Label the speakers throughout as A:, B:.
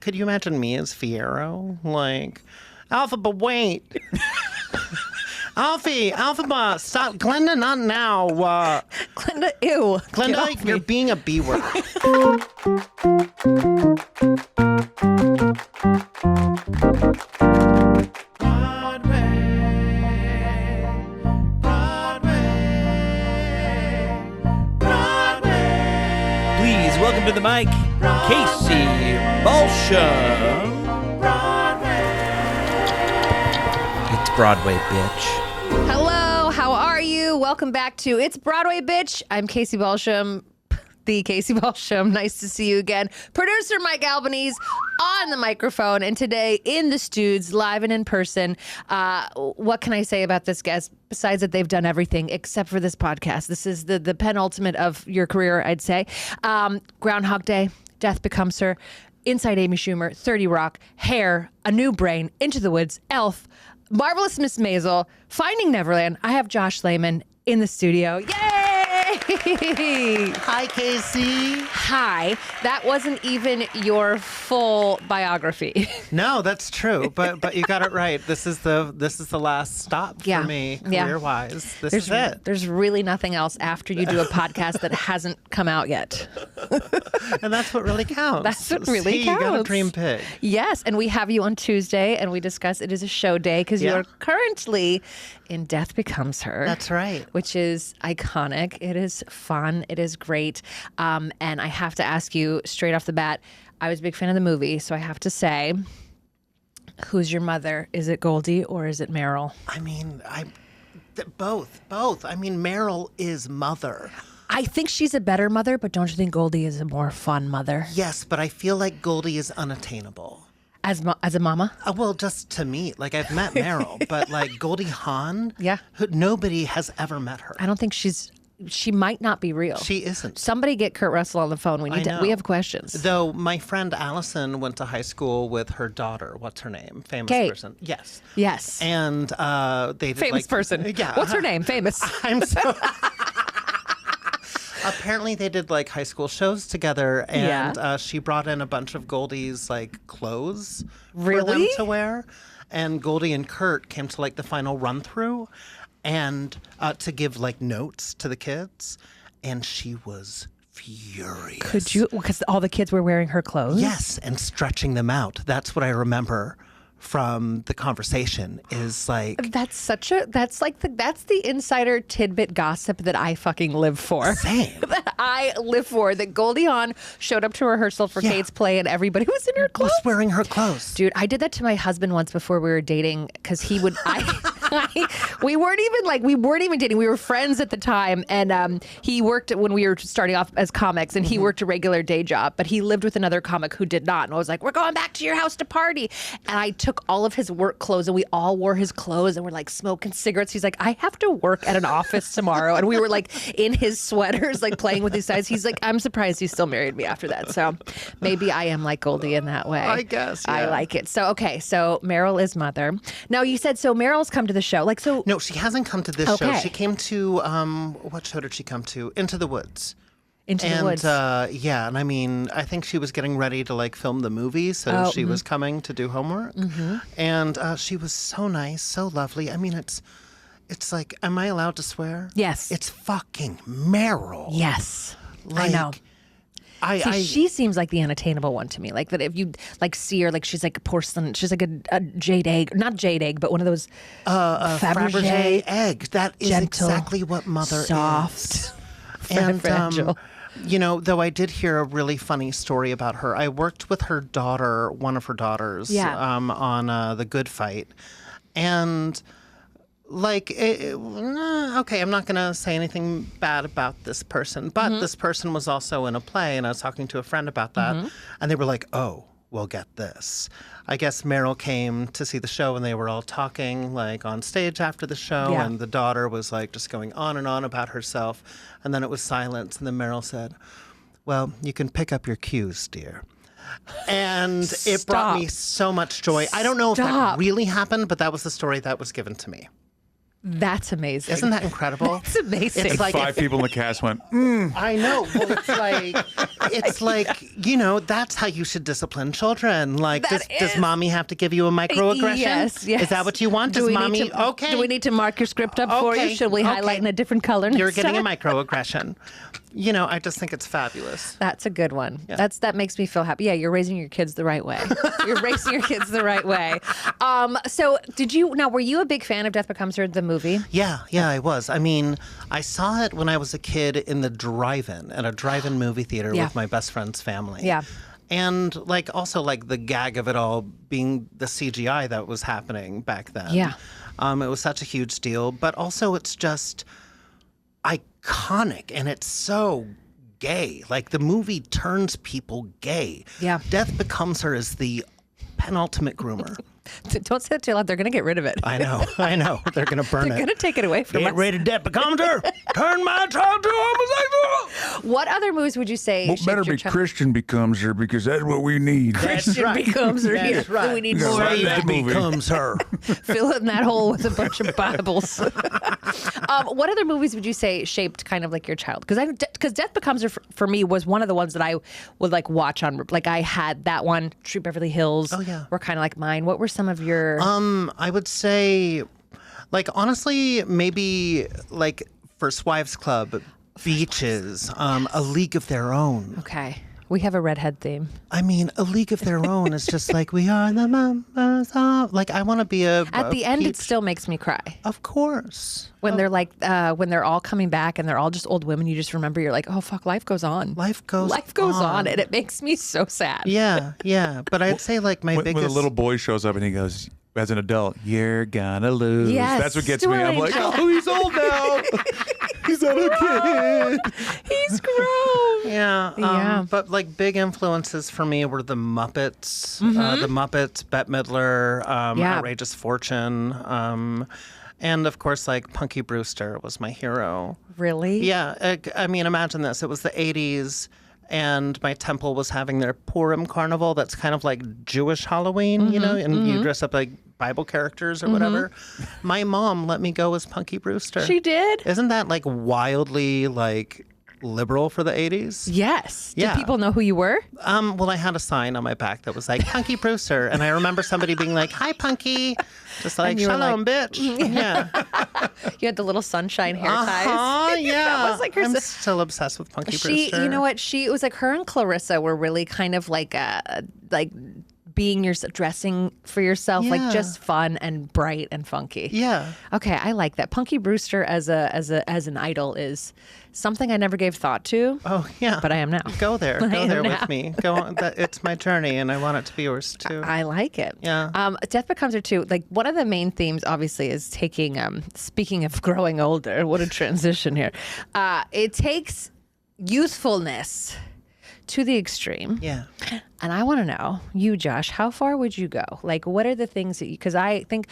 A: could you imagine me as Fiyero? Like, Alpha, but wait. Alphaba, stop. Glenda, not now.
B: Glenda, ew.
A: Glenda, you're being a B word.
C: Please welcome to the mic, Casey Balsham. It's Broadway, bitch.
B: Hello, how are you? Welcome back to It's Broadway, Bitch. I'm Casey Balsham, the Casey Balsham. Nice to see you again. Producer Mike Albanese on the microphone, and today in the studs, live and in person. What can I say about this guest besides that they've done everything except for this podcast? This is the penultimate of your career, I'd say. Groundhog Day, Death Becomes Her, Inside Amy Schumer, 30 Rock, Hair, A New Brain, Into the Woods, Elf, Marvelous Miss Maisel, Finding Neverland. I have Josh Lamon in the studio. Yay!
A: Hi, Casey.
B: Hi. That wasn't even your full biography.
A: No, that's true. But you got it right. This is the last stop for me, career-wise. This is it.
B: There's really nothing else after you do a podcast that hasn't come out yet.
A: And that's what really counts.
B: That's what really counts.
A: You got to dream big.
B: Yes, and we have you on Tuesday, and we discuss it is a show day because you are currently in Death Becomes Her.
A: That's right.
B: Which is iconic. It is fun. It is great. And I have to ask you straight off the bat, I was a big fan of the movie, so I have to say, who's your mother? Is it Goldie or is it Meryl?
A: I mean, both. I mean, Meryl is mother.
B: I think she's a better mother, but don't you think Goldie is a more fun mother?
A: Yes, but I feel like Goldie is unattainable.
B: As a mama?
A: Well, just to meet. Like, I've met Meryl, but like Goldie Hawn, nobody has ever met her.
B: I don't think she might not be real.
A: She isn't.
B: Somebody get Kurt Russell on the phone. We have questions.
A: Though my friend Allison went to high school with her daughter. What's her name? Famous
B: Kate.
A: person. Yes.
B: Yes.
A: And they did
B: famous person.
A: Yeah.
B: What's her name? Famous.
A: I'm so. Apparently, they did like high school shows together, and she brought in a bunch of Goldie's like clothes for them to wear. And Goldie and Kurt came to like the final run through, and to give like notes to the kids, and she was furious.
B: Could you? Because all the kids were wearing her clothes.
A: Yes, and stretching them out. That's what I remember from the conversation. Is like
B: that's the insider tidbit gossip that I fucking live for.
A: Same.
B: That I live for. That Goldie Hawn showed up to rehearsal for Kate's play and everybody was in her clothes.
A: Was wearing her clothes.
B: Dude, I did that to my husband once before we were dating because he would. We weren't even dating. We were friends at the time, and he worked when we were starting off as comics, and he worked a regular day job, but he lived with another comic who did not. And I was like, "We're going back to your house to party," and I took all of his work clothes, and we all wore his clothes, and we're like smoking cigarettes. He's like, "I have to work at an office tomorrow," and we were like in his sweaters, like playing with his size. He's like, "I'm surprised he still married me after that." So maybe I am like Goldie in that way.
A: I guess. Yeah.
B: I like it. So okay, so Meryl is mother. Now you said so. Meryl's come to the show, like so.
A: No, she hasn't come to this show. She came to what show did she come to? Into the Woods.
B: Into the Woods.
A: And I mean, I think she was getting ready to like film the movie, so she was coming to do homework. And she was so nice, so lovely. I mean, it's like, am I allowed to swear?
B: Yes.
A: It's fucking Meryl.
B: Yes.
A: Like,
B: I know. She seems like the unattainable one to me. Like that if you like see her, like she's like a porcelain. She's like a jade egg, not jade egg, but one of those
A: Fabergé egg. That is
B: gentle,
A: exactly what mother
B: soft,
A: is. And
B: fragile.
A: You know, though I did hear a really funny story about her. I worked with her daughter, one of her daughters, on The Good Fight, and. Like, okay, I'm not going to say anything bad about this person, but this person was also in a play, and I was talking to a friend about that, and they were like, oh, well, get this. I guess Meryl came to see the show, and they were all talking, like, on stage after the show, and the daughter was, like, just going on and on about herself, and then it was silence, and then Meryl said, well, you can pick up your cues, dear. And it brought me so much joy. I don't know if that really happened, but that was the story that was given to me.
B: That's amazing.
A: Isn't that incredible?
B: It's amazing.
A: It's like
D: 5 people in the cast went,
A: I know. Well, it's like, you know, that's how you should discipline children. Like, does mommy have to give you a microaggression?
B: Yes.
A: Is that what you want? Does mommy? Okay.
B: Do we need to mark your script up for you? Should we highlight in a different color?
A: You're getting a microaggression. You know, I just think it's fabulous.
B: That's a good one.
A: Yeah.
B: That makes me feel happy. Yeah, you're raising your kids the right way. You're raising your kids the right way. So were you a big fan of Death Becomes Her, the movie?
A: Yeah, I was. I mean, I saw it when I was a kid in the at a drive-in movie theater with my best friend's family.
B: Yeah.
A: And also the gag of it all being the CGI that was happening back then.
B: Yeah.
A: It was such a huge deal, but also it's just iconic and it's so gay. Like the movie turns people gay.
B: Yeah.
A: Death Becomes Her is the penultimate groomer.
B: Don't say that too loud. They're going to get rid of it.
A: I know. They're going to burn
B: They're
A: it.
B: going to take it away from us.
A: Get ready, Death Becomes Her. Turn my child to homosexual.
B: What other movies would you say?
D: well, better be Christian Becomes Her because that's what we need.
B: Christian Becomes Her.
A: That's right.
B: We need
D: Yeah,
B: more.
D: right.
A: Death Becomes Her.
B: Fill in that hole with a bunch of Bibles. What other movies would you say shaped kind of like your child? Because Death Becomes Her for me was one of the ones that I would watch on. Like I had that one. True Beverly Hills.
A: Oh, yeah.
B: Were kind of like mine. What were some of your?
A: I would say, honestly, maybe First Wives Club, Beaches, A League of Their Own.
B: Okay. We have a redhead theme.
A: I mean, A League of Their Own is just we are the members of. I want to be a.
B: At the end, it still makes me cry.
A: Of course.
B: When they're when they're all coming back and they're all just old women, you just remember you're like, oh fuck, life goes on.
A: Life goes
B: on, and it makes me so sad.
A: Yeah. But I'd say my biggest.
D: When the little boy shows up and he goes, as an adult, you're gonna lose.
B: Yes,
D: that's what gets me. I'm like,
B: Angel.
D: oh, he's old now. He's not a kid.
B: He's grown.
A: Yeah. But big influences for me were the Muppets, Bette Midler, Outrageous Fortune, and of course Punky Brewster was my hero.
B: Really?
A: Yeah. I mean, imagine this. It was the 80s. And my temple was having their Purim carnival. That's kind of like Jewish Halloween, you know, and you dress up like Bible characters or whatever. My mom let me go as Punky Brewster.
B: She did?
A: Isn't that wildly liberal for the 80s?
B: Yes.
A: Yeah.
B: Did people know who you were?
A: Well, I had a sign on my back that was Punky Brewster. And I remember somebody being like, hi, Punky. Just shalom, bitch. Yeah.
B: You had the little sunshine hair ties.
A: Yeah.
B: That was her.
A: I'm still obsessed with Punky Brewster.
B: You know what? It was her and Clarissa were really kind of being dressing for yourself, just fun and bright and funky.
A: Yeah.
B: Okay, I like that. Punky Brewster as an idol is something I never gave thought to.
A: Oh yeah,
B: but I am now.
A: Go there with me. Go on. It's my journey, and I want it to be yours too.
B: I like it.
A: Yeah.
B: Death Becomes Her too. One of the main themes, obviously, is taking. Speaking of growing older, what a transition here. It takes youthfulness to the extreme.
A: Yeah.
B: And I want to know, you, Josh, how far would you go? What are the things that because I think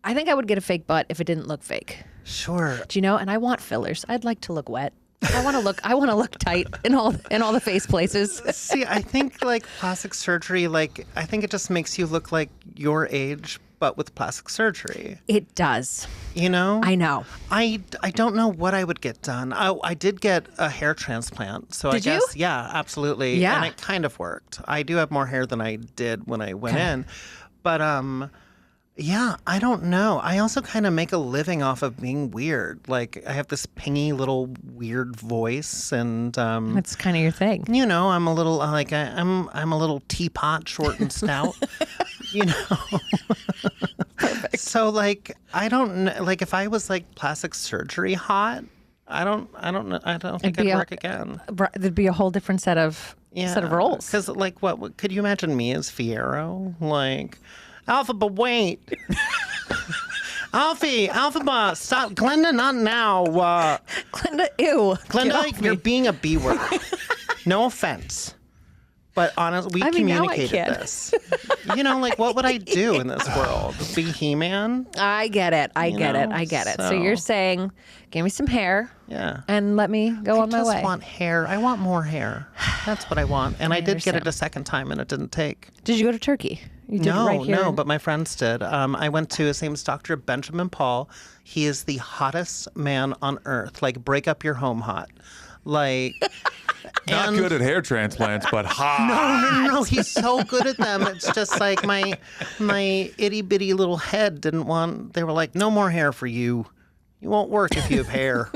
B: I would get a fake butt if it didn't look fake.
A: Sure.
B: Do you know? And I want fillers. I'd like to look wet. I want to look tight in all the face places.
A: See, I think plastic surgery, I think it just makes you look like your age, but with plastic surgery.
B: It does.
A: You know?
B: I know.
A: I don't know what I would get done. I did get a hair transplant. So
B: Did
A: I guess,
B: you?
A: Yeah, absolutely.
B: Yeah.
A: And it kind of worked. I do have more hair than I did when I went in. But, yeah, I don't know. I also kind of make a living off of being weird. I have this pingy little weird voice, and
B: That's kind of your thing.
A: you know, I'm a little I'm a little teapot, short and stout. You know. Perfect. So I don't know. If I was plastic surgery hot, I don't think I'd work again.
B: There'd be a whole different set of roles.
A: Because what could you imagine me as Fiyero? Alpha, but wait. Alpha, stop. Glenda, not now.
B: Glenda, ew.
A: Glenda, you're being a B word. No offense. But honestly, we communicated this. You know, what would I do in this world? Be He-Man?
B: I get it. I get it. So you're saying, give me some hair.
A: Yeah.
B: And let me go on my way.
A: I just want hair. I want more hair. That's what I want. And I did get it a second time, and it didn't take.
B: Did you go to Turkey? You did it right here?
A: No, but my friends did. I went to his name is Dr. Benjamin Paul. He is the hottest man on earth. Like, break up your home hot. Like,
D: Not good at hair transplants, but hot.
A: No. He's so good at them. It's just like my itty bitty little head didn't want. They were like, no more hair for you. You won't work if you have hair.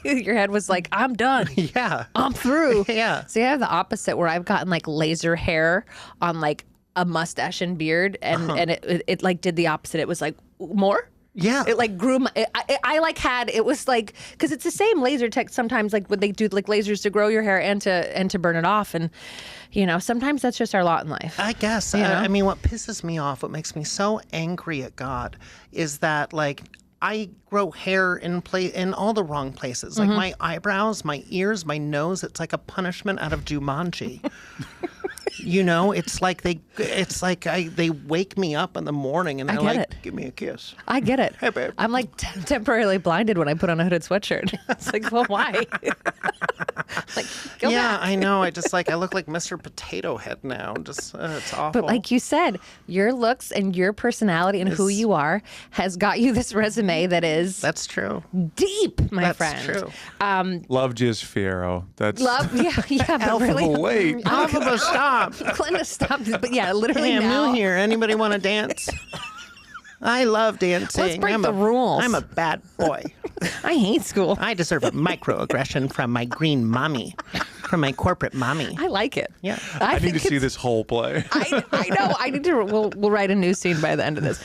B: Your head was like, I'm done.
A: Yeah.
B: I'm through.
A: Yeah.
B: See, I have the opposite where I've gotten like laser hair on like a mustache and beard, and it like did the opposite. It was like more.
A: Yeah.
B: It like grew my, I like had, it was like, cause it's the same laser tech sometimes, like when they do like lasers to grow your hair and to burn it off. And, you know, sometimes that's just our lot in life.
A: I guess. I mean, what pisses me off, what makes me so angry at God is that like, I grow hair in all the wrong places. Like my eyebrows, my ears, my nose, it's like a punishment out of Jumanji. You know, it's like they wake me up in the morning and they're like, give me a kiss.
B: I get it.
A: Hey, babe.
B: I'm like temporarily blinded when I put on a hooded sweatshirt. It's like, well, why? Like, go back.
A: I know. I look like Mr. Potato Head now. Just it's awful.
B: But like you said, your looks and your personality and who you are has got you this resume that is
A: That's true.
B: deep, my friend.
A: That's true.
D: Love Giz Fiero. That's
B: Love, yeah, but really.
D: wait.
A: Alpha, stop.
B: Glenna, stop. But yeah, literally
A: Hey, I'm
B: now.
A: new here. Anybody want to dance? I love dancing.
B: Let's break the rules.
A: I'm a bad boy.
B: I hate school.
A: I deserve a microaggression from my green mommy, from my corporate mommy.
B: I like it.
A: Yeah.
D: I need
B: think
D: to see
B: it's-
D: this whole play.
B: I know. I need to. We'll write a new scene by the end of this.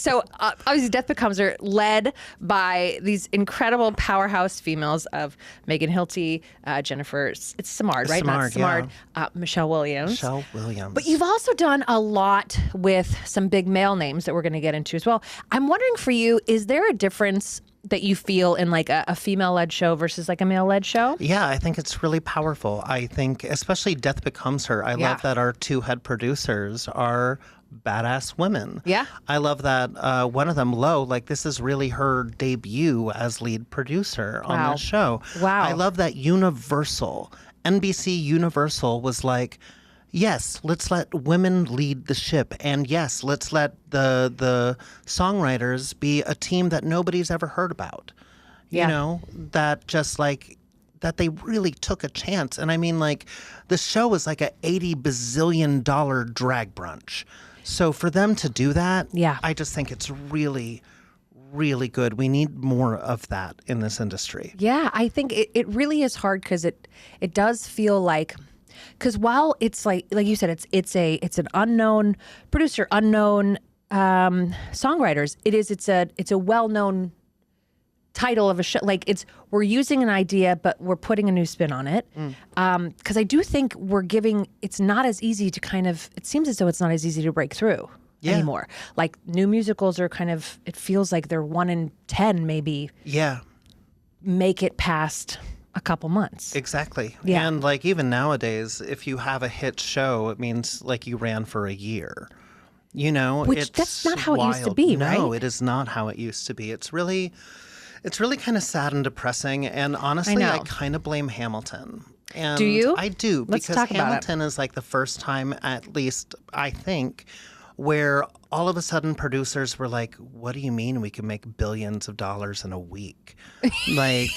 B: So obviously, Death Becomes Her, led by these incredible powerhouse females of Megan Hilty, Jennifer. It's Simard, right? Not
A: Simard,
B: Simard. Michelle Williams.
A: Michelle Williams.
B: But you've also done a lot with some big male names that we're going to get into as well. I'm wondering for you, is there a difference that you feel in like a female-led show versus like a male-led show?
A: Yeah, I think it's really powerful. I think, especially Death Becomes Her, I love that our two head producers are badass women.
B: Yeah.
A: I love that one of them, Lo, like this is really her debut as lead producer on the show.
B: Wow.
A: I love that NBC Universal was like, yes, let's let women lead the ship. And yes, let's let the songwriters be a team that nobody's ever heard about. You know, that just like, that they really took a chance. And I mean, like, the show is like a $80 bazillion drag brunch. So for them to do that, I just think it's really, really good. We need more of that in this industry.
B: Yeah, I think it really is hard because it does feel like, because while it's like you said, it's an unknown producer, unknown songwriters. It's a well-known title of a show. Like we're using an idea, but we're putting a new spin on it. Because I do think it's not as easy to it seems as though it's not as easy to break through anymore. Like new musicals are it feels like they're 1 in 10 maybe.
A: Yeah.
B: Make it past a couple months.
A: Exactly.
B: Yeah.
A: And like even nowadays, if you have a hit show, it means like you ran for a year. You know,
B: Which that's not how
A: wild.
B: it used to be, right?
A: No, it is not how it used to be. It's really kind of sad and depressing. And honestly, I kind of blame Hamilton. And
B: do you?
A: I do.
B: Let's
A: because
B: talk about
A: Hamilton is like the first time, at least I think, where all of a sudden producers were like, what do you mean we can make billions of dollars in a week? Like,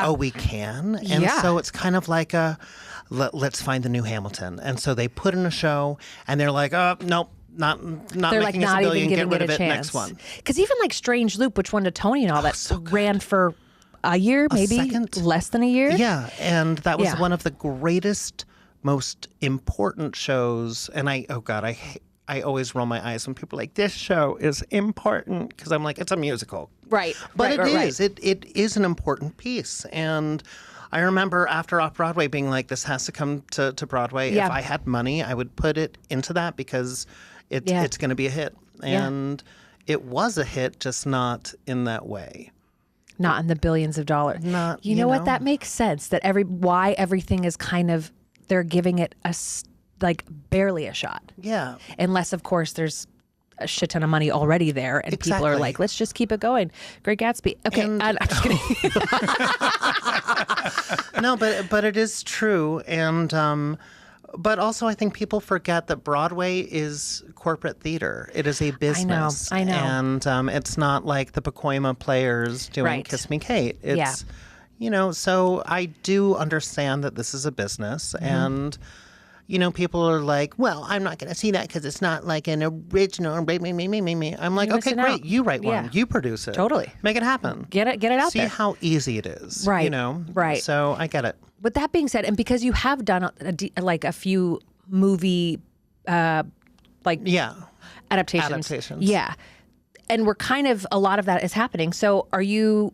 A: oh, we can? And so it's kind of like let's find the new Hamilton. And so they put in a show and they're like, oh, nope. Not
B: They're
A: making
B: like
A: us
B: not
A: a billion,
B: even giving
A: get rid
B: it a
A: of it,
B: chance.
A: next one.
B: Because even like Strange Loop, which won to Tony and all that, ran for a year, maybe less than a year.
A: Yeah, and that was one of the greatest, most important shows. And I always roll my eyes when people are like, this show is important, because I'm like, it's a musical.
B: Right.
A: But it is. It is an important piece. And I remember after Off-Broadway being like, this has to come to Broadway.
B: Yeah.
A: If I had money, I would put it into that because it's going to be a hit. And it was a hit, just not in that way.
B: Not in the billions of dollars.
A: Not,
B: you know what? That makes sense. That why everything is they're giving it like barely a shot.
A: Yeah.
B: Unless, of course, there's a shit ton of money already there and people are like, let's just keep it going. Great Gatsby. Okay, I'm just kidding.
A: No, but it is true. And But also, I think people forget that Broadway is corporate theater. It is a business.
B: I know.
A: And it's not like the Pacoima players doing Kiss Me Kate. It's, so I do understand that this is a business. And, people are like, well, I'm not going to see that because it's not like an original. I'm like, okay, great. You write one. You produce it.
B: Totally.
A: Make it happen.
B: Get it out
A: See
B: there.
A: how easy it is.
B: Right. Right.
A: So I get it.
B: With that being said, and because you have done a few movie adaptations. Yeah. And we're kind of, a lot of that is happening. So are you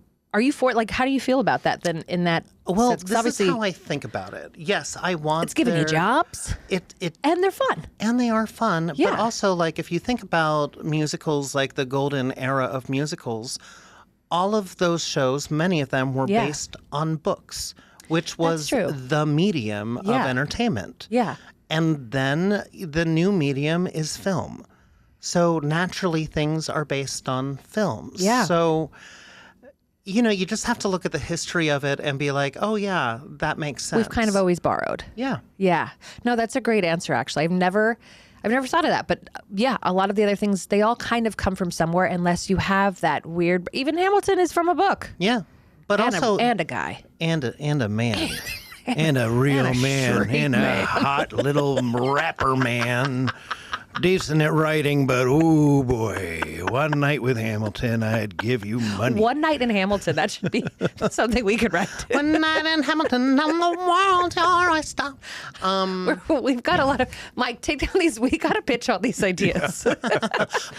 B: for it? Like, how do you feel about that then in that
A: Well,
B: sense?
A: this
B: Obviously,
A: is how I think about it. Yes, I want
B: it's giving you jobs. And they're fun.
A: And they are fun.
B: Yeah.
A: But also, like, if you think about musicals, like the golden era of musicals, all of those shows, many of them were based on books, which was the medium of entertainment.
B: Yeah.
A: And then the new medium is film. So naturally, things are based on films.
B: Yeah.
A: So, you just have to look at the history of it and be like, oh, yeah, that makes sense.
B: We've kind of always borrowed.
A: Yeah.
B: Yeah. No, that's a great answer, actually. I've never thought of that. But yeah, a lot of the other things, they all kind of come from somewhere unless you have that weird, even Hamilton is from a book.
A: Yeah. But also.
B: And a guy.
A: And a man. And a real man. And a hot little rapper man. Decent at writing, but oh boy, one night with Hamilton, I'd give you money.
B: One night in Hamilton, that should be something we could write.
A: One night in Hamilton, on the wall till I stop.
B: We've got a lot of, Mike, take down these, we got to pitch all these ideas.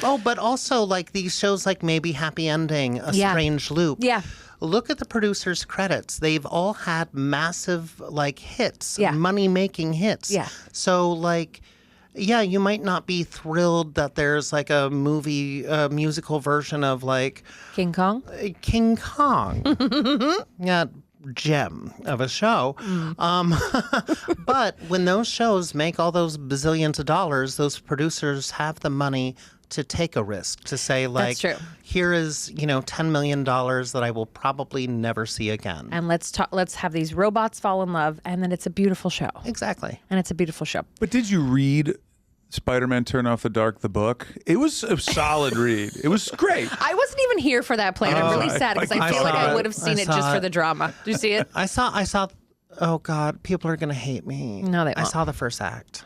A: Oh, but also like these shows like Maybe Happy Ending, A Strange Loop.
B: Yeah.
A: Look at the producers' credits. They've all had massive like hits,
B: Yeah.
A: money-making hits.
B: Yeah.
A: So like, yeah, you might not be thrilled that there's like a musical version of like
B: King Kong.
A: Yeah, gem of a show. But when those shows make all those bazillions of dollars, those producers have the money to take a risk, to say like, here is, $10 million that I will probably never see again.
B: And let's have these robots fall in love, and then it's a beautiful show.
A: Exactly.
B: And it's a beautiful show.
D: But did you read Spider-Man Turn Off the Dark, the book? It was a solid read. It was great.
B: I wasn't even here for that play. I'm really sad because I feel like I would have seen it just for the drama. Did you see it?
A: I saw, oh God, people are going to hate me.
B: No, they won't.
A: I saw the first act.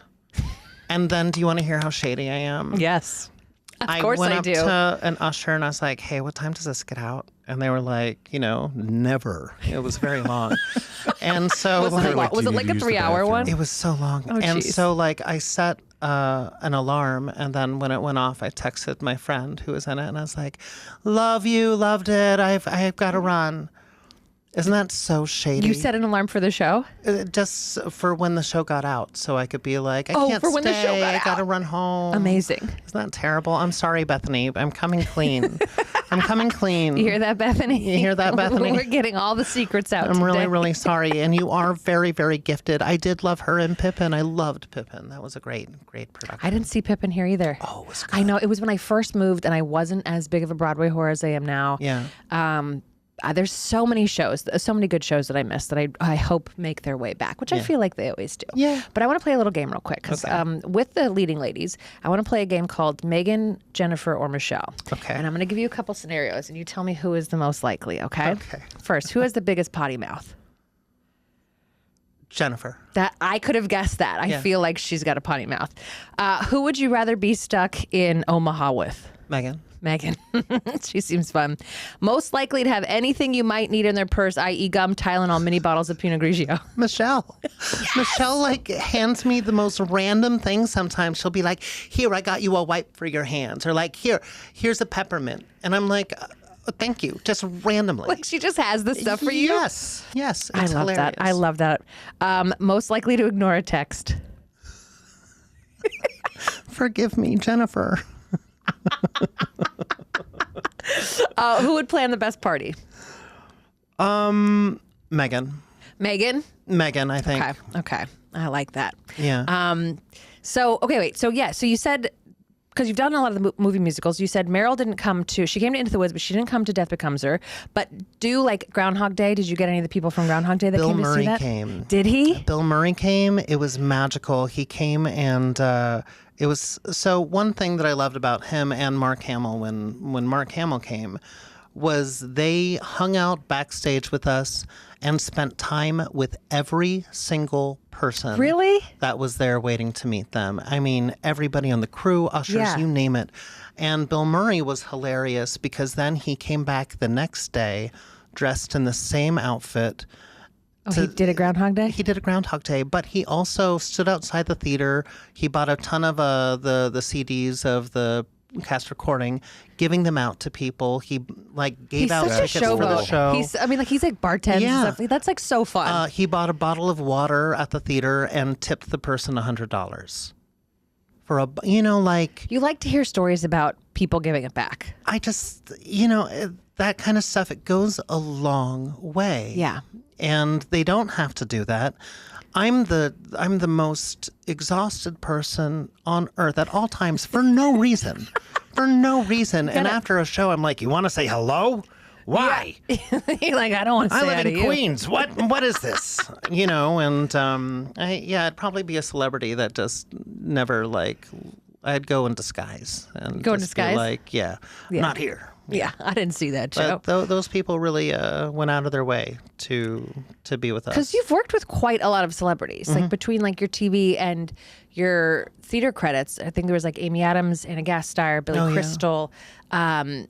A: And then, do you want to hear how shady I am?
B: Yes. Of course I do.
A: I went up to an usher and I was like, hey, what time does this get out? And they were like, never. It was very long. And so
B: was it like a 3-hour one?
A: It was so long.
B: Oh,
A: and
B: geez.
A: so like I set an alarm, and then when it went off, I texted my friend who was in it, and I was like, love you, loved it. I've got to run. Isn't that so shady?
B: You set an alarm for the show?
A: Just for when the show got out, so I could be like, I can't
B: for
A: stay.
B: When the show got
A: I got to run home.
B: Amazing.
A: Isn't that terrible? I'm sorry, Bethany. I'm coming clean. I'm coming clean.
B: You hear that, Bethany?
A: You hear that, Bethany?
B: We're getting all the secrets out
A: I'm
B: today.
A: really, really sorry. And you are very, very gifted. I did love her in Pippin. I loved Pippin. That was a great, great production.
B: I didn't see Pippin here either.
A: Oh, it was good.
B: I know. It was when I first moved, and I wasn't as big of a Broadway whore as I am now.
A: Yeah.
B: There's so many shows, so many good shows that I missed that I hope make their way back, which I feel like they always do.
A: Yeah.
B: But I want to play a little game real quick because with the leading ladies, I want to play a game called Megan, Jennifer, or Michelle.
A: Okay.
B: And I'm going to give you a couple scenarios, and you tell me who is the most likely. Okay.
A: Okay.
B: First, who has the biggest potty mouth?
A: Jennifer.
B: That I could have guessed that. I feel like she's got a potty mouth. Who would you rather be stuck in Omaha with?
A: Megan.
B: She seems fun. Most likely to have anything you might need in their purse, i.e. gum, Tylenol, mini bottles of Pinot Grigio.
A: Michelle. Yes! Michelle hands me the most random things sometimes. She'll be like, here, I got you a wipe for your hands. Or like, here's a peppermint. And I'm like, thank you. Just randomly.
B: Like she just has the stuff for you?
A: Yes. Yes.
B: I love that. I love that. Most likely to ignore a text.
A: Forgive me, Jennifer.
B: Who would plan the best party?
A: Megan.
B: Megan?
A: Megan, I think.
B: Okay. I like that.
A: Yeah.
B: So, okay, wait. So, yeah. So you said because you've done a lot of the movie musicals. You said Meryl she came to Into the Woods, but she didn't come to Death Becomes Her. But do like Groundhog Day? Did you get any of the people from Groundhog Day that
A: Bill
B: came
A: Murray
B: to see that?
A: came.
B: Did he?
A: Bill Murray came. It was magical. He came and it was so. One thing that I loved about him and Mark Hamill when Mark Hamill came was they hung out backstage with us and spent time with every single person.
B: Really?
A: That was there waiting to meet them. I mean, everybody on the crew, ushers,
B: Yeah.
A: you name it. And Bill Murray was hilarious because then he came back the next day dressed in the same outfit.
B: Oh, he did a Groundhog Day?
A: He did a Groundhog Day, but he also stood outside the theater. He bought a ton of the CDs of the cast recording, giving them out to people. He like gave
B: He's
A: out
B: such a
A: tickets for the
B: showboat.
A: show.
B: He's like bartends
A: Yeah.
B: and stuff. That's like so fun.
A: He bought a bottle of water at the theater and tipped the person $100 for like
B: you like to hear stories about people giving it back.
A: I just that kind of stuff. It goes a long way.
B: Yeah.
A: And they don't have to do that. I'm the most exhausted person on earth at all times for no reason. For no reason. And after a show, I'm like, you want to say hello? Why?
B: You're like, I don't want to say
A: I live
B: hi to
A: in
B: you.
A: Queens. What is this? And it'd probably be a celebrity that just never I'd go in disguise and
B: Go in
A: just
B: disguise?
A: be like, not here.
B: Yeah, I didn't see that show.
A: But those people really went out of their way to be with us.
B: Because you've worked with quite a lot of celebrities, like between like your TV and your theater credits. I think there was like Amy Adams and a guest star, Billy Crystal, and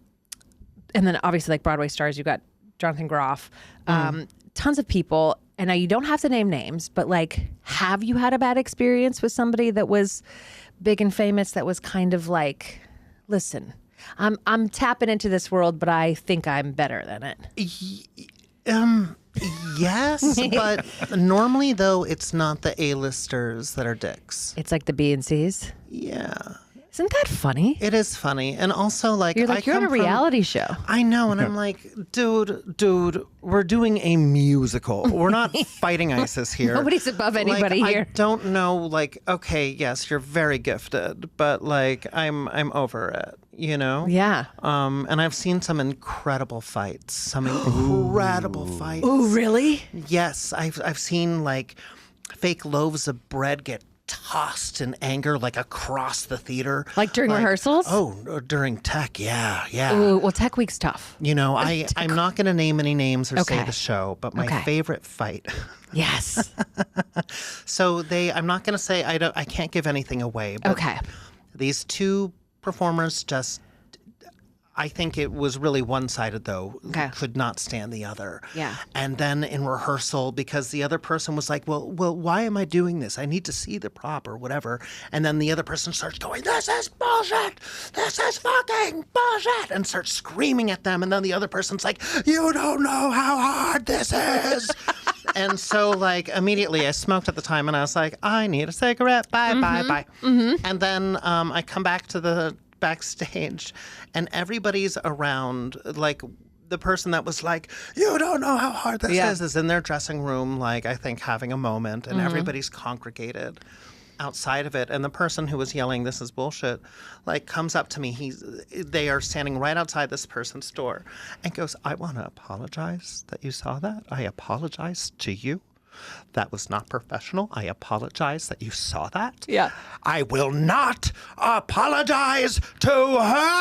B: then obviously like Broadway stars. You got Jonathan Groff, tons of people. And now you don't have to name names, but like, have you had a bad experience with somebody that was big and famous that was kind of like, listen, I'm tapping into this world, but I think I'm better than it.
A: Yes, but normally though it's not the A-listers that are dicks.
B: It's like the B and C's.
A: Yeah.
B: Isn't that funny?
A: It is funny. And also like
B: You're on a reality show.
A: I know, and I'm like, dude, we're doing a musical. We're not fighting ISIS here.
B: Nobody's above anybody here.
A: I don't know, okay, yes, you're very gifted, but I'm over it,
B: Yeah.
A: And I've seen some incredible fights. Fights.
B: Oh, really?
A: Yes, I've seen fake loaves of bread get tossed in anger across the theater.
B: Like during rehearsals?
A: Oh, during tech, yeah.
B: Ooh, well, Tech Week's tough.
A: I'm not going to name any names or
B: Okay.
A: say the show, but my favorite fight.
B: Yes.
A: So I'm not going to say, I can't give anything away. But
B: Okay.
A: These two performers I think it was really one-sided, though.
B: Okay.
A: Could not stand the other.
B: Yeah.
A: And then in rehearsal, because the other person was like, well, why am I doing this? I need to see the prop or whatever. And then the other person starts going, this is bullshit. This is fucking bullshit. And starts screaming at them. And then the other person's like, you don't know how hard this is. And so, immediately I smoked at the time and I was like, I need a cigarette. Bye. Mm-hmm. And then I come back to the backstage and everybody's around, the person that was like, you don't know how hard this is in their dressing room, I think having a moment, and everybody's congregated outside of it. And the person who was yelling, this is bullshit, comes up to me. They are standing right outside this person's door and goes, I want to apologize that you saw that. I apologize to you. That was not professional. I apologize that you saw that.
B: Yeah.
A: I will not apologize to her.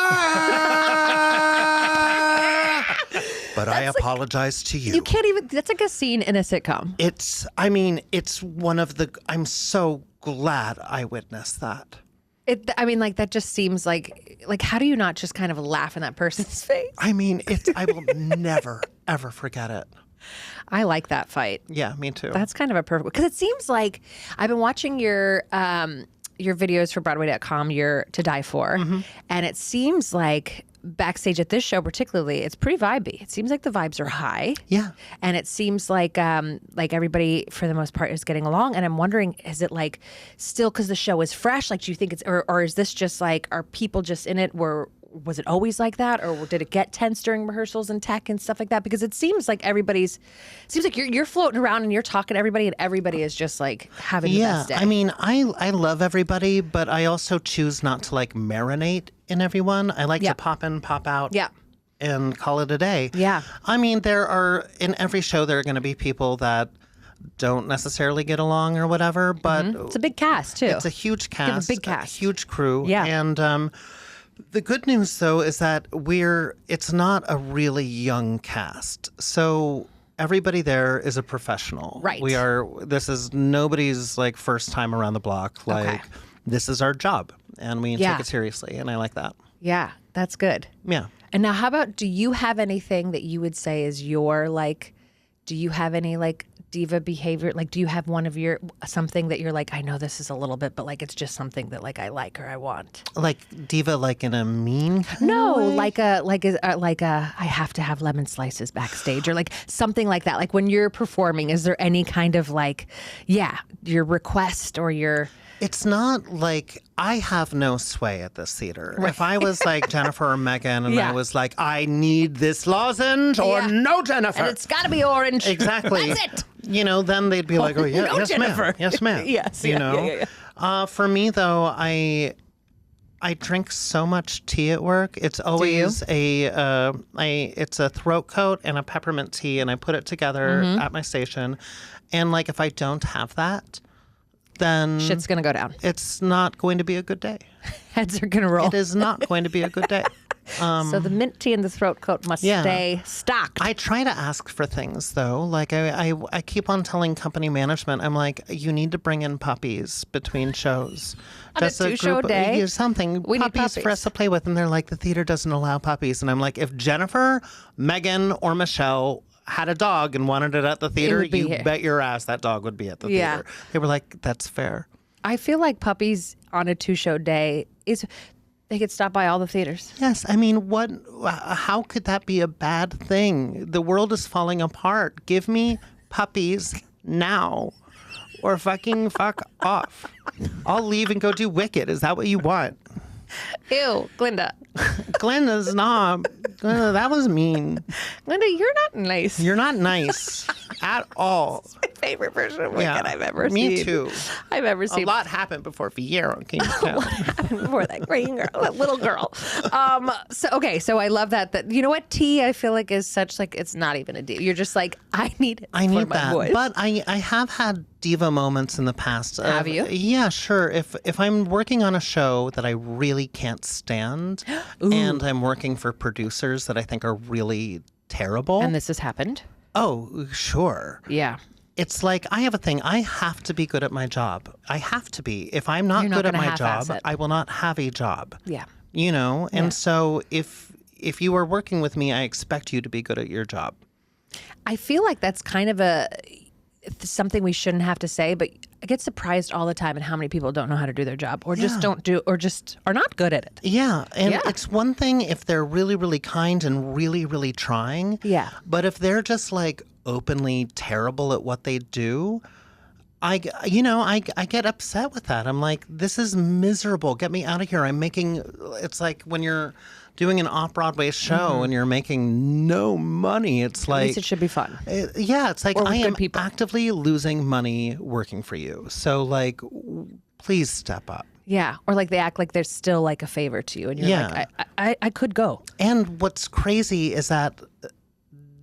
A: But I apologize to you.
B: You can't even, that's like a scene in a sitcom.
A: It's one of the, I'm so glad I witnessed that.
B: That just seems like how do you not just kind of laugh in that person's face?
A: I will never, ever forget it.
B: I like that fight.
A: Yeah, me too.
B: That's kind of a perfect, because it seems like I've been watching your videos for Broadway.com, your To Die For, and it seems like backstage at this show particularly, it's pretty vibey. It seems like the vibes are high.
A: Yeah.
B: And it seems like everybody for the most part is getting along. And I'm wondering, is it still because the show is fresh? Do you think it's, or is this just are people just in it? We're was it always like that, or did it get tense during rehearsals and tech and stuff like that? Because it seems like you're floating around and you're talking to everybody, and everybody is just like having the best day.
A: I mean, I love everybody, but I also choose not to like marinate in everyone. I like to pop in, pop out.
B: Yeah.
A: And call it a day.
B: Yeah.
A: I mean, in every show, there are going to be people that don't necessarily get along or whatever, but
B: it's a big cast too.
A: It's a huge cast.
B: A big cast.
A: A huge crew.
B: Yeah.
A: And the good news, though, is that it's not a really young cast. So everybody there is a professional.
B: Right.
A: This is nobody's like first time around the block. Like, this is our job and we take it seriously. And I like that.
B: Yeah, that's good.
A: Yeah.
B: And now how about, do you have anything that you would say is your like, do you have any like diva behavior? Like, do you have something that you're like, I know this is a little bit, but like, it's just something that like I like or I want?
A: Like diva, like in a mean kind
B: No,
A: of way?
B: like a I have to have lemon slices backstage or like something like that. Like when you're performing, is there any kind of like, your request or your...
A: It's not like I have no sway at this theater. Right. If I was like Jennifer or Megan and I was like, I need this lozenge or no Jennifer.
B: And it's got to be orange.
A: Exactly.
B: That's it.
A: You know, then they'd be like, oh, yeah,
B: no
A: yes,
B: Jennifer.
A: ma'am. Yes, ma'am.
B: Yes.
A: You know? For me, though, I drink so much tea at work. It's always it's a throat coat and a peppermint tea, and I put it together at my station. And like, if I don't have that, then
B: shit's gonna go down.
A: It's not going to be a good day.
B: Heads are gonna roll.
A: It is not going to be a good day.
B: So the mint tea and the throat coat must stay stocked.
A: I try to ask for things though. Like I keep on telling company management, I'm like, you need to bring in puppies between shows.
B: On just a 2-show day,
A: something.
B: We need
A: puppies for us to play with. And they're like, the theater doesn't allow puppies. And I'm like, if Jennifer, Megan, or Michelle had a dog and wanted it at the theater, you bet your ass that dog would be at the theater. They were like, that's fair.
B: I feel like puppies on a 2-show day they could stop by all the theaters.
A: Yes. I mean, how could that be a bad thing? The world is falling apart. Give me puppies now or fucking fuck off. I'll leave and go do Wicked. Is that what you want?
B: Ew, Glinda.
A: Glinda's not. Glinda, that was mean.
B: Glinda, you're not nice.
A: You're not nice at all.
B: It's my favorite version of Wicked I've ever seen.
A: Me too.
B: I've ever seen.
A: A lot happened before Fiyero came to town.
B: Before that green girl, that little girl. So I love that. You know what? Tea, I feel like is such like it's not even a deal. You're just like, I need it.
A: I need
B: my
A: that.
B: voice.
A: But I have had diva moments in the past.
B: Have you?
A: Yeah, sure. If I'm working on a show that I really can't stand, and I'm working for producers that I think are really terrible.
B: And this has happened?
A: Oh, sure.
B: Yeah.
A: It's like I have a thing. I have to be good at my job. I have to be. If I'm not good at my job, I will not have a job.
B: Yeah.
A: You know? And so if you are working with me, I expect you to be good at your job.
B: I feel like that's kind of something we shouldn't have to say, but I get surprised all the time at how many people don't know how to do their job or just don't do or just are not good at it.
A: Yeah. And it's one thing if they're really, really kind and really, really trying.
B: Yeah.
A: But if they're just like openly terrible at what they do, I get upset with that. I'm like, this is miserable. Get me out of here. It's like when you're doing an off-Broadway show and you're making no money. It's like... At least
B: it should be fun.
A: It's like I am actively losing money working for you. So like, please step up.
B: Yeah. Or like they act like they're still like a favor to you. And you're like, I could go.
A: And what's crazy is that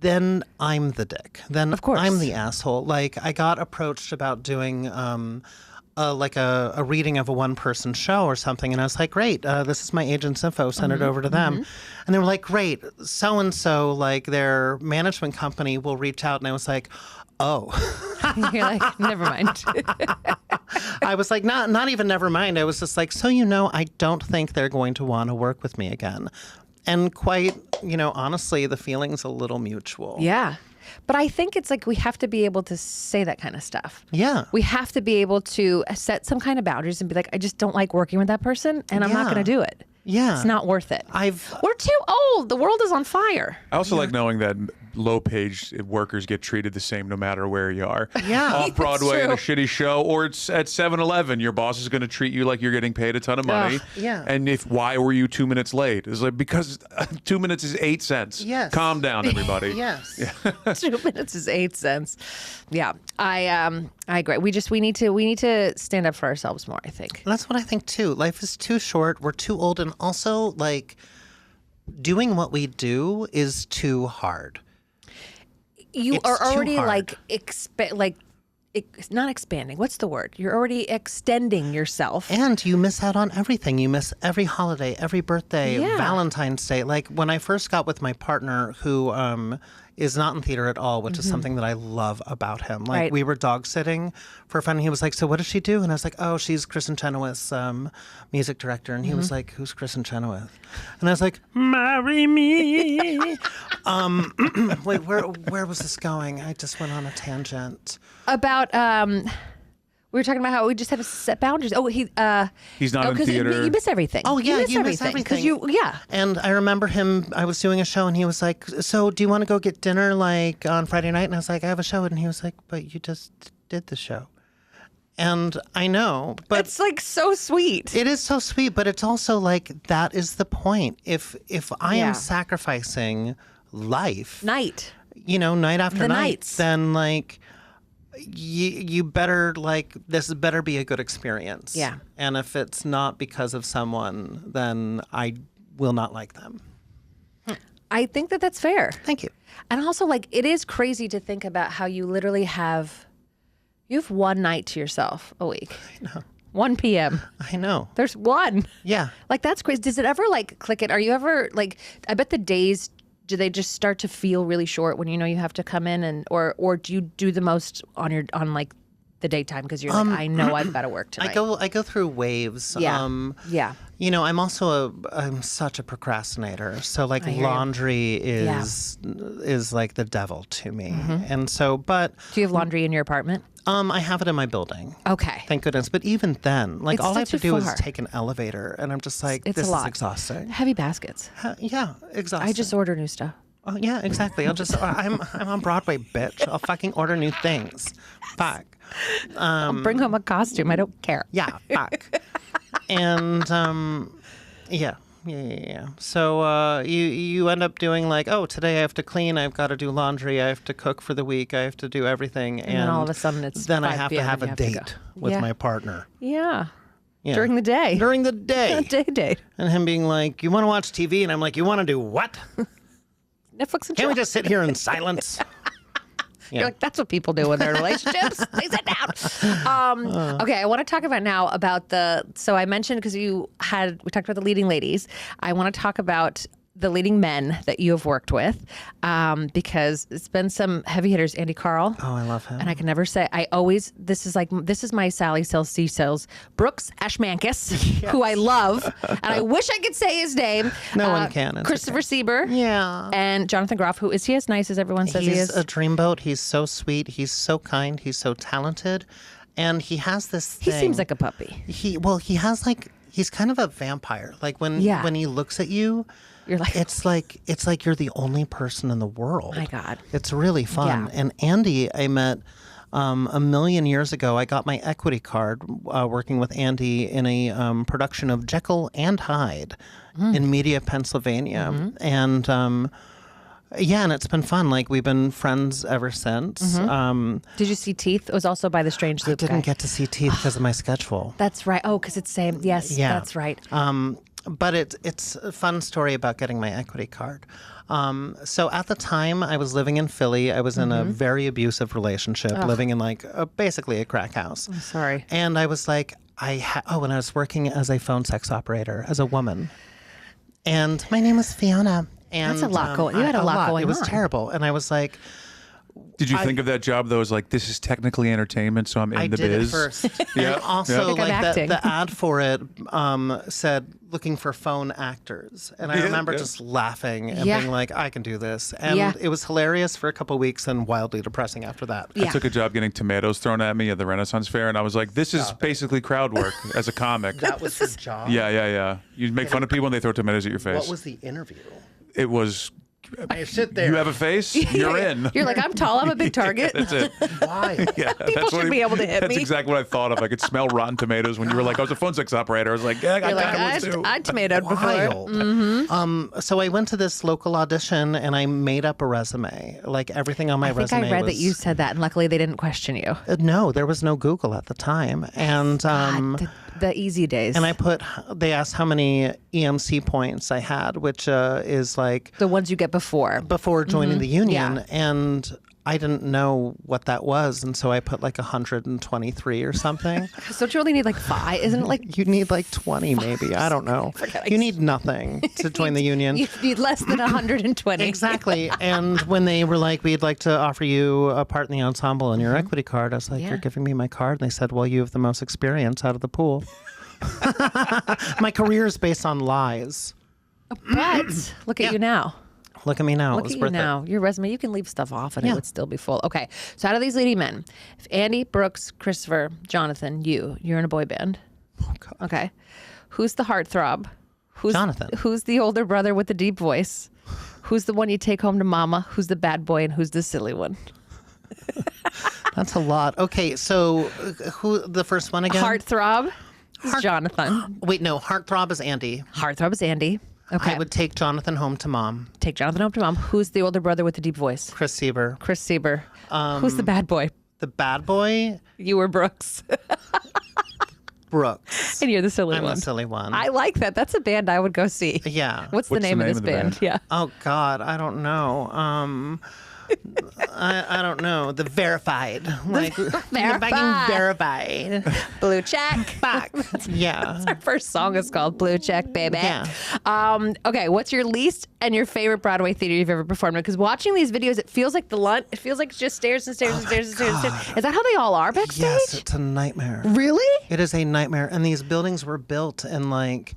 A: then I'm the dick. Then of course. I'm the asshole. Like I got approached about doing... like a reading of a one-person show or something. And I was like, great, this is my agent's info, send it over to them. And they were like, great, so-and-so, like their management company will reach out. And I was like, oh.
B: You're like, never mind.
A: I was like, not even never mind. I was just like, I don't think they're going to want to work with me again. And quite, honestly, the feeling's a little mutual.
B: Yeah. But I think it's like we have to be able to say that kind of stuff.
A: Yeah.
B: We have to be able to set some kind of boundaries and be like, I just don't like working with that person and I'm not going to do it.
A: Yeah.
B: It's not worth it.
A: We're
B: too old. The world is on fire.
D: I also like knowing that low-paid workers get treated the same no matter where you are.
A: Yeah.
D: Off Broadway in a
B: true.
D: shitty show, or it's at 7-Eleven. Your boss is going to treat you like you're getting paid a ton of money.
A: yeah.
D: And why were you 2 minutes late? It's like, because 2 minutes is 8 cents.
A: Yes.
D: Calm down, everybody.
A: Yes.
B: 2 minutes is 8 cents. Yeah, I agree. We need to stand up for ourselves more, I think.
A: That's what I think too. Life is too short. We're too old, and also like doing what we do is too hard.
B: You
A: It's
B: are
A: too
B: already
A: hard.
B: not expanding. What's the word? You're already extending yourself.
A: And you miss out on everything. You miss every holiday, every birthday,
B: Yeah.
A: Valentine's Day. Like when I first got with my partner, who is not in theater at all, which is something that I love about him. Like
B: Right.
A: we were dog sitting for fun. And he was like, "So what does she do?" And I was like, "Oh, she's Kristen Chenoweth's music director." And he was like, "Who's Kristen Chenoweth?" And I was like, "Marry me." Wait, where was this going? I just went on a tangent.
B: About we were talking about how we just have to set boundaries. Oh,
D: He's not in
B: 'cause
D: theater.
B: You miss everything.
A: Oh yeah, you miss
B: because
A: everything.
B: yeah.
A: And I remember him. I was doing a show, and he was like, "So, do you want to go get dinner like on Friday night?" And I was like, "I have a show," and he was like, "But you just did the show." And I know, but
B: It's like so sweet.
A: it is so sweet. But it's also like that is the point. If I
B: Yeah.
A: am sacrificing life,
B: Night.
A: night after
B: The
A: night,
B: nights.
A: then like. You better this better be a good experience.
B: Yeah.
A: And if it's not because of someone, then I will not like them.
B: I think that that's fair.
A: Thank you.
B: And also, like, it is crazy to think about how you literally have one night to yourself a week. I know. 1 p.m.
A: I know.
B: There's one.
A: Yeah.
B: Like, that's crazy. Does it ever like click it? Are you ever like? I bet the days. Do they just start to feel really short when you have to come in or do you do the most on like the daytime because you're like, I know I've got to work tonight.
A: I go through waves.
B: Yeah. Yeah.
A: I'm such a procrastinator. So like
B: hear you.
A: laundry is like the devil to me. And so, but
B: Do you have laundry in your apartment?
A: I have it in my building.
B: Okay.
A: Thank goodness. But even then, like
B: It's
A: all I have
B: still
A: to
B: too
A: do
B: far.
A: is take an elevator, and I'm just like,
B: It's
A: this
B: a lot.
A: is exhausting.
B: Heavy baskets.
A: Yeah, exhausting.
B: I just order new stuff.
A: Oh yeah, exactly. I'm on Broadway, bitch. I'll fucking order new things. Fuck.
B: Bring home a costume. I don't care.
A: Yeah, fuck. And yeah. So you end up doing like, oh, today I have to clean, I've got to do laundry, I have to cook for the week, I have to do everything, and
B: then all of a sudden it's
A: then I
B: 5
A: have to
B: p.m.
A: have
B: and
A: a
B: you have to
A: date
B: go.
A: with
B: Yeah.
A: my partner.
B: Yeah.
A: Yeah.
B: During the day.
A: During the day.
B: Day date.
A: And him being like, you want to watch TV? And I'm like, you want to do what?
B: Netflix and
A: Can't we
B: chill.
A: just sit here in silence?
B: You're like, that's what people do in their relationships. They sit down. Okay, I want to talk about so I mentioned because we talked about the leading ladies. I want to talk about the leading men that you have worked with because it's been some heavy hitters. Andy Carl.
A: Oh, I love him.
B: And I can never say, this is my Sally Sells C-Sells, Brooks Ashmankis, who I love. And I wish I could say his name.
A: No one can. It's
B: Christopher Sieber.
A: Yeah.
B: And Jonathan Groff, who is he as nice as everyone says he
A: He's
B: is?
A: a dreamboat. He's so sweet. He's so kind. He's so talented. And he has this
B: He
A: thing.
B: seems like a puppy.
A: He has he's kind of a vampire. Like when he looks at you,
B: You're like,
A: it's like you're the only person in the world.
B: My God.
A: It's really fun.
B: Yeah.
A: And Andy, I met a million years ago. I got my equity card working with Andy in a production of Jekyll and Hyde in Media, Pennsylvania. And and it's been fun. Like we've been friends ever since.
B: did you see Teeth? It was also by the Strange Loop
A: Didn't
B: guy.
A: get to see Teeth because of my schedule.
B: That's right. Oh, because it's same. Yes,
A: Yeah.
B: that's right.
A: But it's a fun story about getting my equity card. So at the time, I was living in Philly. I was in a very abusive relationship, living in basically a crack house.
B: I'm sorry.
A: And I was like, and I was working as a phone sex operator, as a woman. And my name was Fiona. And
B: That's a lot going- you had a lot going
A: It was
B: on.
A: terrible. And I was like,
D: Did you think of that job though as like, this is technically entertainment, so I'm in
A: I
D: the
A: did
D: biz?
A: it first.
D: Yeah.
A: And also,
B: Like I'm
A: like
B: acting.
A: the ad for it said looking for phone actors, and I remember just laughing and
B: Yeah.
A: being like, "I can do this," and
B: Yeah.
A: it was hilarious for a couple weeks and wildly depressing after that.
B: Yeah.
D: I took a job getting tomatoes thrown at me at the Renaissance Fair, and I was like, this is basically crowd work as a comic.
A: That was your job.
D: Yeah. You make fun of people and they throw tomatoes at your face.
A: What was the interview?
D: It was
A: Hey, sit there.
D: You have a face. You're in.
B: You're like, I'm tall. I'm a big target.
D: That's it.
A: Why?
D: Yeah,
B: People should be able to hit
D: that's
B: me.
D: That's exactly what I thought of. I could smell rotten tomatoes when you were like, I was a phone sex operator. I was like, yeah,
B: You're like,
D: I was too.
B: I tomatoed before.
A: Wild. So I went to this local audition and I made up a resume. Like everything on my resume.
B: I think I read
A: was,
B: that you said that, and luckily they didn't question you.
A: No, there was no Google at the time, and
B: The easy days.
A: and I put. They asked how many EMC points I had, which is like
B: the ones you get before.
A: before joining the union,
B: Yeah.
A: and I didn't know what that was, and so I put like 123 or something.
B: Don't you only need like 5? Isn't it like
A: You need like 20 maybe. I don't know. You need nothing to join the union.
B: you need less than 120?
A: Exactly. And when they were like, we'd like to offer you a part in the ensemble and your equity card, I was like,
B: Yeah.
A: you're giving me my card? And they said, well, you have the most experience out of the pool. My career is based on lies.
B: But look at you now.
A: Look at me now.
B: Look
A: it was
B: at you
A: worth
B: now. Your resume, you can leave stuff off and it
A: Yeah.
B: would still be full. Okay. So out of these leading men, if Andy, Brooks, Christopher, Jonathan, you're in a boy band. Okay. Who's the heartthrob?
A: Jonathan.
B: Who's the older brother with the deep voice? Who's the one you take home to mama? Who's the bad boy and who's the silly one?
A: That's a lot. Okay, so who the first one again?
B: Heartthrob is Jonathan.
A: Wait, no, Heartthrob is Andy.
B: Heartthrob is Andy. Okay.
A: I would take Jonathan home to mom.
B: take Jonathan home to mom. Who's the older brother with the deep voice?
A: Chris Sieber.
B: Chris Sieber. Who's the bad boy?
A: The bad boy,
B: You were Brooks.
A: Brooks.
B: And you're the silly
A: I'm
B: one.
A: the silly one.
B: I like that. That's a band I would go see.
A: Yeah.
B: What's the name of this band? Yeah.
A: Oh God, I don't know. I don't know. The verified, like
B: Verified.
A: verified.
B: Blue Check.
A: Back. Yeah.
B: Our first song is called Blue Check, baby.
A: Yeah.
B: Okay, what's your least and your favorite Broadway theater you've ever performed in? Because watching these videos, it feels like it feels like it's just stairs and stairs and stairs and stairs and stairs. Is that how they all are backstage?
A: Yes, it's a nightmare.
B: Really?
A: It is a nightmare, and these buildings were built in like.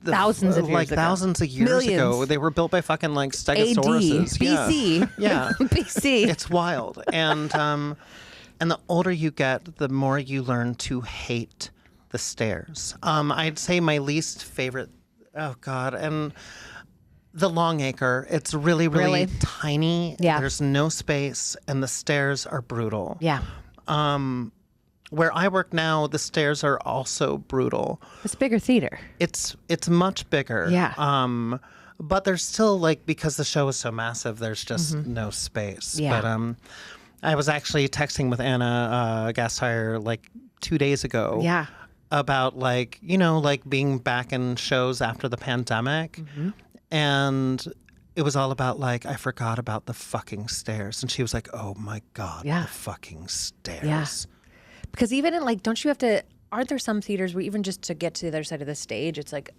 B: Thousands of years ago.
A: Thousands of years
B: Millions.
A: ago. They were built by fucking like
B: AD,
A: stegosauruses.
B: BC.
A: Yeah.
B: BC.
A: It's wild. And the older you get, the more you learn to hate the stairs. I'd say my least favorite, oh God, and the Longacre. It's really, really tiny.
B: Yeah.
A: There's no space, and the stairs are brutal.
B: Yeah.
A: Where I work now, the stairs are also brutal.
B: It's bigger theater.
A: It's much bigger.
B: Yeah.
A: But there's still like, because the show is so massive, there's just no space.
B: Yeah.
A: But I was actually texting with Anna Gasteyer like 2 days ago.
B: Yeah.
A: About like, like being back in shows after the pandemic. And it was all about like, I forgot about the fucking stairs. And she was like, oh my God,
B: Yeah.
A: the fucking stairs.
B: Yeah. Because even in like, don't you have to, aren't there some theaters where even just to get to the other side of the stage, it's like,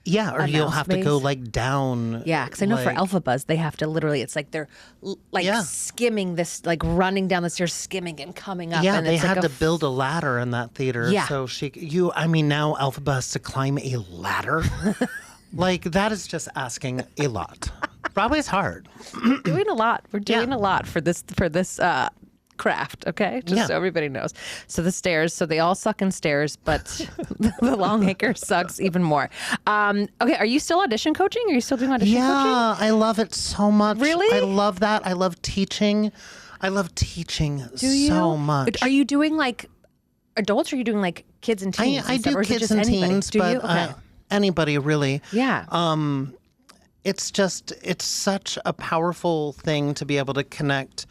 A: Yeah, or you'll have to go like down.
B: yeah, because I know for
A: like-
B: Alpha Buzz, they have to literally, it's like they're
A: Yeah.
B: skimming this, like running down the stairs, skimming and coming up.
A: Yeah,
B: and
A: they
B: it's
A: had
B: like
A: to build a ladder in that theater.
B: Yeah.
A: So now Alphaba has to climb a ladder. Like, that is just asking a lot. Broadway's hard.
B: We're doing a lot. We're doing a lot for this craft, okay? Just so everybody knows. So the stairs, so they all suck in stairs, but the Longacre sucks even more. Okay, are you still audition coaching? Are you still doing audition coaching?
A: Yeah, I love it so much.
B: Really?
A: I love that. I love teaching. I love teaching
B: Do you?
A: so much.
B: Are you doing like adults or are you doing like kids and teens?
A: I
B: and stuff,
A: do
B: or is it
A: kids
B: just
A: and
B: anybody?
A: teens,
B: Do you?
A: but
B: Okay.
A: anybody really.
B: Yeah.
A: It's such a powerful thing to be able to connect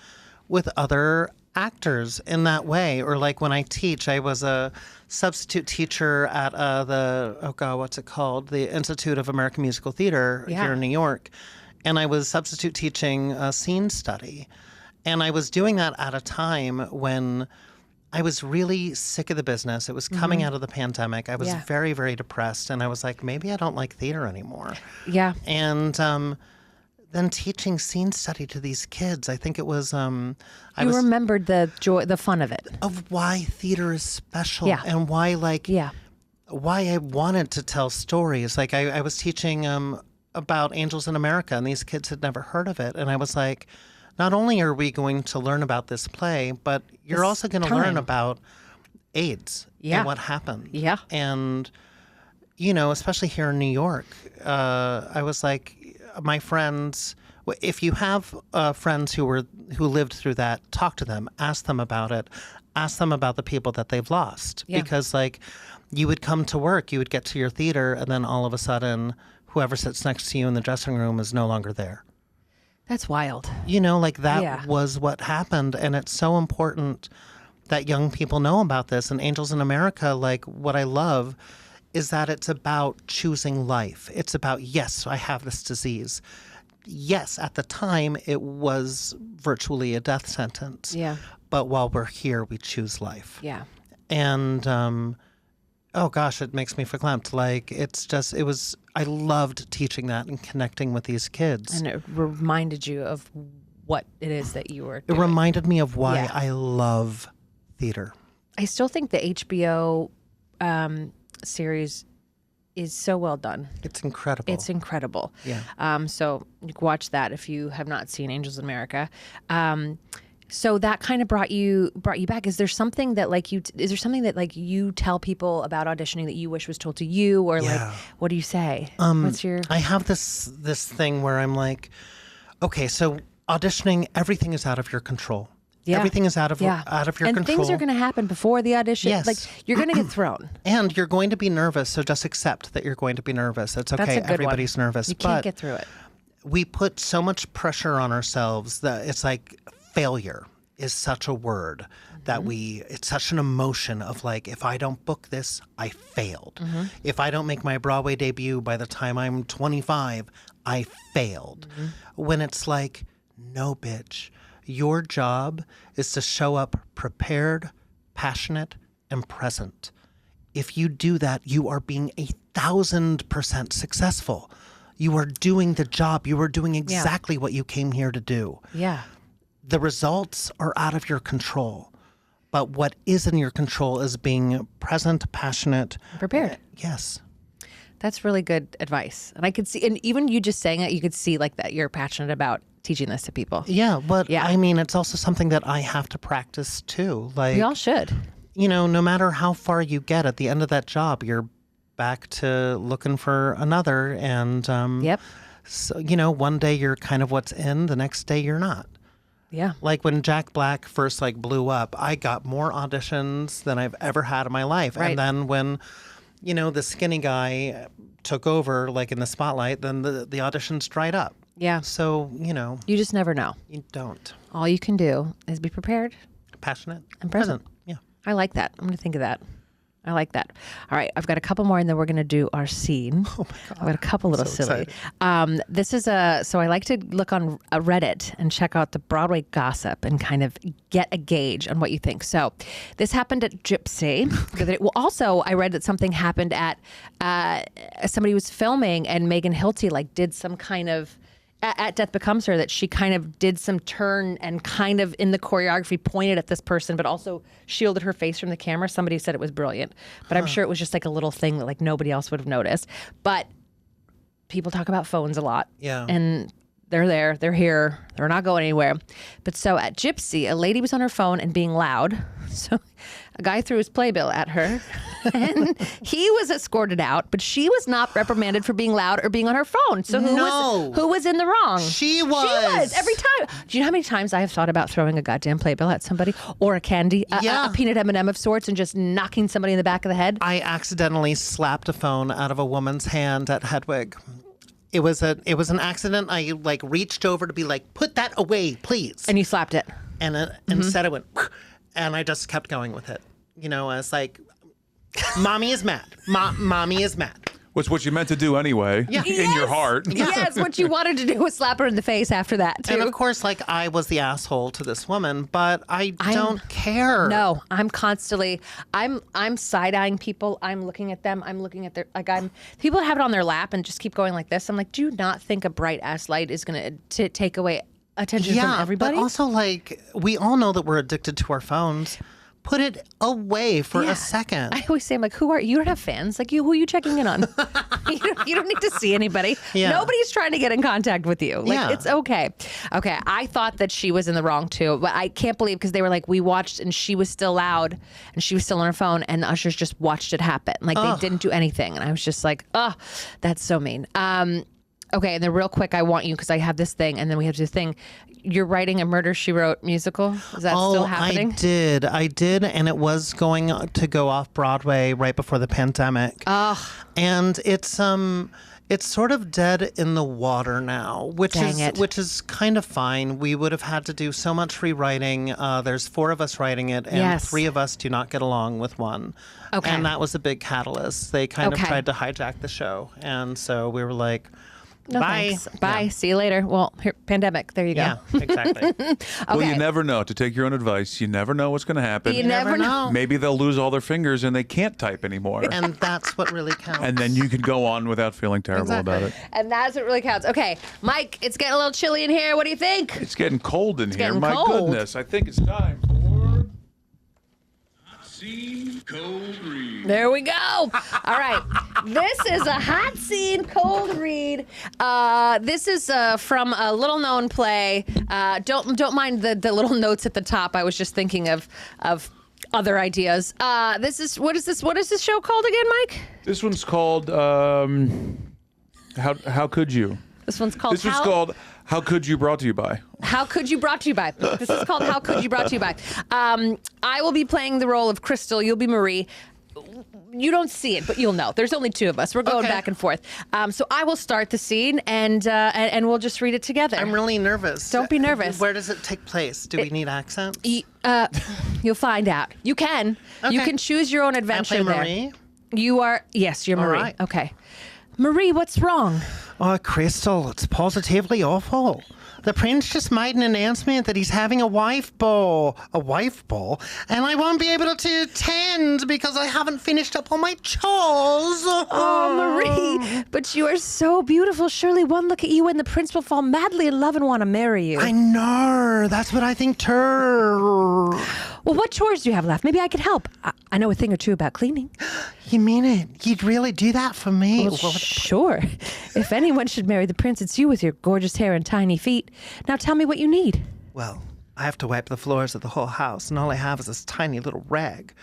A: with other actors in that way. Or like when I teach, I was a substitute teacher at what's it called? The Institute of American Musical Theater here in New York. And I was substitute teaching a scene study. And I was doing that at a time when I was really sick of the business. It was coming out of the pandemic. I was very, very depressed. And I was like, maybe I don't like theater anymore.
B: Yeah.
A: And then teaching scene study to these kids, I think it was
B: You remembered the joy, the fun of it.
A: of why theater is special and why why I wanted to tell stories. Like I was teaching about Angels in America, and these kids had never heard of it. And I was like, not only are we going to learn about this play, but you're also going to learn about AIDS and what happened.
B: Yeah.
A: And, especially here in New York, I was like, my friends if you have friends who lived through that, talk to them, ask them about it, ask them about the people that they've lost.
B: Yeah.
A: Because like you would come to work, you would get to your theater, and then all of a sudden, whoever sits next to you in the dressing room is no longer there.
B: That's wild.
A: You know, like that was what happened. And it's so important that young people know about this. And Angels in America, like what I love is that it's about choosing life. It's about, yes, I have this disease. Yes, at the time, it was virtually a death sentence.
B: Yeah.
A: But while we're here, we choose life.
B: Yeah.
A: And, oh gosh, it makes me verklempt. Like, I loved teaching that and connecting with these kids.
B: And it reminded you of what it is that you were doing.
A: It reminded me of why I love theater.
B: I still think the HBO series is so well done.
A: It's incredible.
B: It's incredible.
A: Yeah.
B: So you can watch that if you have not seen Angels in America. So that kind of brought you back. Is there something that you tell people about auditioning that you wish was told to you, or like what do you say? What's your?
A: I have this thing where I'm like, okay, so auditioning, everything is out of your control.
B: Yeah.
A: Everything is out of your control.
B: And things are going to happen before the audition.
A: Yes.
B: Like you're going to get thrown.
A: And you're going to be nervous, so just accept that you're going to be nervous. It's okay.
B: That's a good
A: Everybody's nervous.
B: You can't get through it.
A: We put so much pressure on ourselves that it's like failure is such a word that it's such an emotion of like, if I don't book this, I failed. If I don't make my Broadway debut by the time I'm 25, I failed. When it's like, no, bitch, your job is to show up prepared, passionate, and present. If you do that, you are being 1,000% successful. You are doing the job. You are doing exactly what you came here to do.
B: Yeah.
A: The results are out of your control. But what is in your control is being present, passionate.
B: Prepared.
A: Yes.
B: That's really good advice. And I could see, and even you just saying it, you could see like that you're passionate about teaching this to people.
A: Yeah, but I mean, it's also something that I have to practice too. Like,
B: we all should.
A: You know, no matter how far you get at the end of that job, you're back to looking for another. And, so, you know, one day you're kind of what's in, the next day you're not.
B: Yeah.
A: Like when Jack Black first like blew up, I got more auditions than I've ever had in my life.
B: Right.
A: And then when, you know, the skinny guy took over like in the spotlight, then the auditions dried up.
B: Yeah.
A: So, you know.
B: You just never know.
A: You don't.
B: All you can do is be prepared.
A: Passionate.
B: And present.
A: Yeah.
B: I like that. I'm going to think of that. I like that. All right. I've got a couple more and then we're going to do our scene. Oh my God. I've got a couple little
A: So
B: silly. This is so I like to look on Reddit and check out the Broadway gossip and kind of get a gauge on what you think. So this happened at Gypsy. Well, also I read that something happened at, somebody was filming and Megan Hilty like did some kind of, at Death Becomes Her, that she kind of did some turn and kind of in the choreography pointed at this person, but also shielded her face from the camera. Somebody said it was brilliant, but I'm sure it was just like a little thing that like nobody else would have noticed. But people talk about phones a lot.
A: Yeah.
B: And they're there, they're here, they're not going anywhere. But so at Gypsy, a lady was on her phone and being loud. So a guy threw his playbill at her and he was escorted out, but she was not reprimanded for being loud or being on her phone. So who was in the wrong?
A: She was.
B: She was every time. Do you know how many times I have thought about throwing a goddamn playbill at somebody or a candy, a peanut M&M of sorts and just knocking somebody in the back of the head?
A: I accidentally slapped a phone out of a woman's hand at Hedwig. It was an accident. I like reached over to be like, put that away, please.
B: And you slapped it.
A: And instead it went, and I just kept going with it. You know, I was like, mommy is mad. Mommy is mad.
D: Which what you meant to do anyway, in your heart.
B: Yes, what you wanted to do was slap her in the face after that, too.
A: And of course, like, I was the asshole to this woman, but I don't care.
B: No, I'm constantly, I'm side-eyeing people. I'm looking at them. I'm looking at their, like, people have it on their lap and just keep going like this. I'm like, do you not think a bright-ass light is going to take away attention from everybody?
A: But also, like, we all know that we're addicted to our phones. Put it away for a second.
B: I always say, I'm like, who are you? You don't have fans. Like, who are you checking in on? you don't need to see anybody. Yeah. Nobody's trying to get in contact with you. Like, it's okay. Okay, I thought that she was in the wrong, too. But I can't believe, because they were like, we watched, and she was still loud, and she was still on her phone, and the ushers just watched it happen. Like, they didn't do anything. And I was just like, oh, that's so mean. Okay, and then real quick, I want you, because I have this thing, and then we have this thing. You're writing a Murder, She Wrote musical? Is that still happening?
A: I did, and it was going to go off Broadway right before the pandemic.
B: Oh.
A: And it's sort of dead in the water now, which is kind of fine. We would have had to do so much rewriting. There's 4 of us writing it, and 3 of us do not get along with one.
B: Okay.
A: And that was a big catalyst. They kind of tried to hijack the show, and so we were like,
B: no,
A: bye.
B: Thanks. Bye. Yeah. See you later. Well, here, pandemic. There you go.
A: Yeah, exactly.
B: Okay.
D: Well, you never know. To take your own advice, you never know what's going to happen.
B: You never know.
D: Maybe they'll lose all their fingers and they can't type anymore.
A: And that's what really counts.
D: And then you can go on without feeling terrible about it.
B: And that's what really counts. Okay, Mike, it's getting a little chilly in here. What do you think?
D: It's getting cold in here.
B: Getting
D: My
B: cold.
D: goodness. I think it's time for Hot Scene Cold Read.
B: There we go. All right. This is a hot scene cold read. This is from a little known play. Don't mind the little notes at the top. I was just thinking of other ideas. This is what is this show called again, Mike?
D: This one's called How Could You?
B: This one's called
D: How Could You, brought to you by.
B: How Could You, brought to you by. This is called How Could You, brought to you by. I will be playing the role of Crystal. You'll be Marie. You don't see it, but you'll know. There's only 2 of us. We're going back and forth. So I will start the scene, and we'll just read it together.
A: I'm really nervous.
B: Don't be nervous.
A: Where does it take place? Do we need accents?
B: You'll find out. You can.
A: Okay.
B: You can choose your own adventure
A: I play
B: there.
A: Marie?
B: You are. Yes, you're Marie.
A: right.
B: Okay. Marie, what's wrong?
A: Oh, Crystal, it's positively awful. The prince just made an announcement that he's having a wife ball, and I won't be able to attend because I haven't finished up all my chores.
B: Oh, Marie, but you are so beautiful. Surely one look at you and the prince will fall madly in love and want to marry you.
A: I know. That's what I think too.
B: Well, what chores do you have left? Maybe I could help. I know a thing or 2 about cleaning.
A: You mean it? You'd really do that for me?
B: Well, sure. If anyone should marry the prince, it's you with your gorgeous hair and tiny feet. Now tell me what you need.
A: Well, I have to wipe the floors of the whole house, and all I have is this tiny little rag.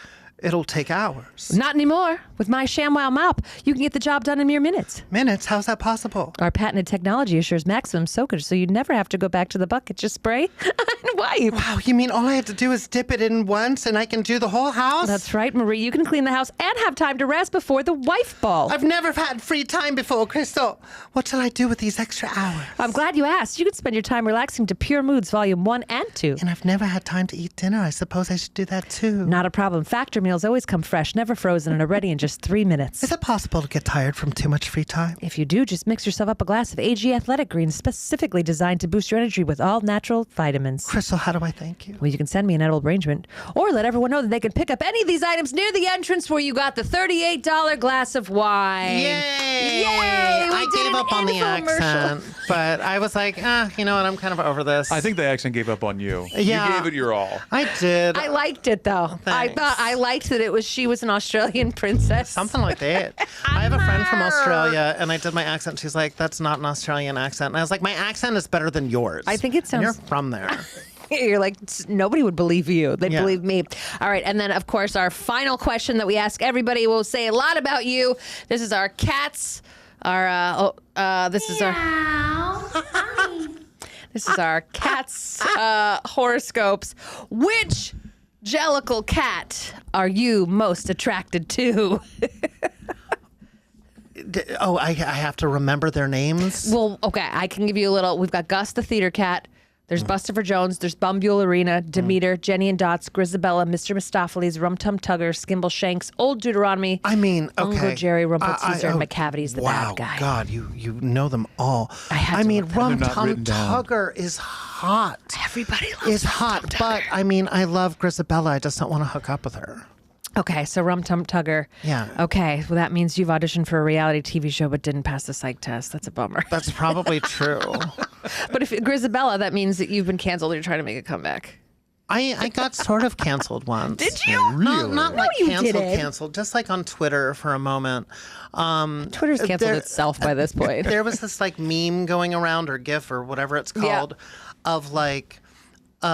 A: It'll take hours.
B: Not anymore. With my ShamWow mop, you can get the job done in mere minutes.
A: Minutes? How's that possible?
B: Our patented technology assures maximum soakage, so you'd never have to go back to the bucket. Just spray and wipe.
A: Wow, you mean all I have to do is dip it in once and I can do the whole house?
B: That's right, Marie. You can clean the house and have time to rest before the wife ball.
A: I've never had free time before, Crystal. What shall I do with these extra hours?
B: I'm glad you asked. You can spend your time relaxing to Pure Moods Volume 1 and 2.
A: And I've never had time to eat dinner. I suppose I should do that too.
B: Not a problem. Factor meals always come fresh, never frozen, and are ready in just 3 minutes.
A: Is it possible to get tired from too much free time?
B: If you do, just mix yourself up a glass of AG Athletic Greens, specifically designed to boost your energy with all natural vitamins.
A: Crystal, how do I thank you?
B: Well, you can send me an edible arrangement, or let everyone know that they can pick up any of these items near the entrance where you got the $38 glass of wine.
A: Yay!
B: Yay!
A: I gave up on the accent, but I was like, you know what? I'm kind of over this.
D: I think the accent gave up on you.
A: Yeah.
D: You gave it your all.
A: I did.
B: I liked it though.
A: Thanks.
B: I liked that she was an Australian princess.
A: Something like that. I have a friend from Australia, and I did my accent. She's like, that's not an Australian accent. And I was like, my accent is better than yours.
B: I think it sounds...
A: And you're from there.
B: You're like, nobody would believe you. They'd
A: Yeah.
B: believe me. All right. And then, of course, our final question that we ask everybody will say a lot about you. This is our cats. This is our cats horoscopes. Which Jellicle cat are you most attracted to?
A: I have to remember their names?
B: Well, okay, I can give you a little. We've got Gus the theater cat. There's Bustifer Jones. There's Bumbule Arena, Demeter, Jenny and Dots, Grisabella, Mr. Mistopheles, Rum Tum Tugger, Skimble Shanks, Old Deuteronomy.
A: I mean, okay.
B: Uncle Jerry, Rumpelstiltskin, and McCavity's the bad guy.
A: Wow, God, you know them all.
B: I
A: mean,
B: look them
A: Rum
D: up. They're not
A: Tum
D: written down.
A: Tugger is hot.
B: Everybody loves
A: Is
B: Rum
A: hot,
B: Tum Tugger.
A: but I mean, I love Grisabella. I just don't want to hook up with her.
B: Okay, so Rum Tum Tugger.
A: Yeah.
B: Okay, well, that means you've auditioned for a reality TV show but didn't pass the psych test. That's a bummer.
A: That's probably true.
B: But if Grisabella, that means that you've been canceled and you're trying to make a comeback.
A: I got sort of canceled once.
B: Did you?
A: Not like
B: you
A: canceled,
B: didn't.
A: canceled. Just like on Twitter for a moment.
B: Twitter's canceled itself by this point.
A: There was this like meme going around, or GIF, or whatever it's called, of like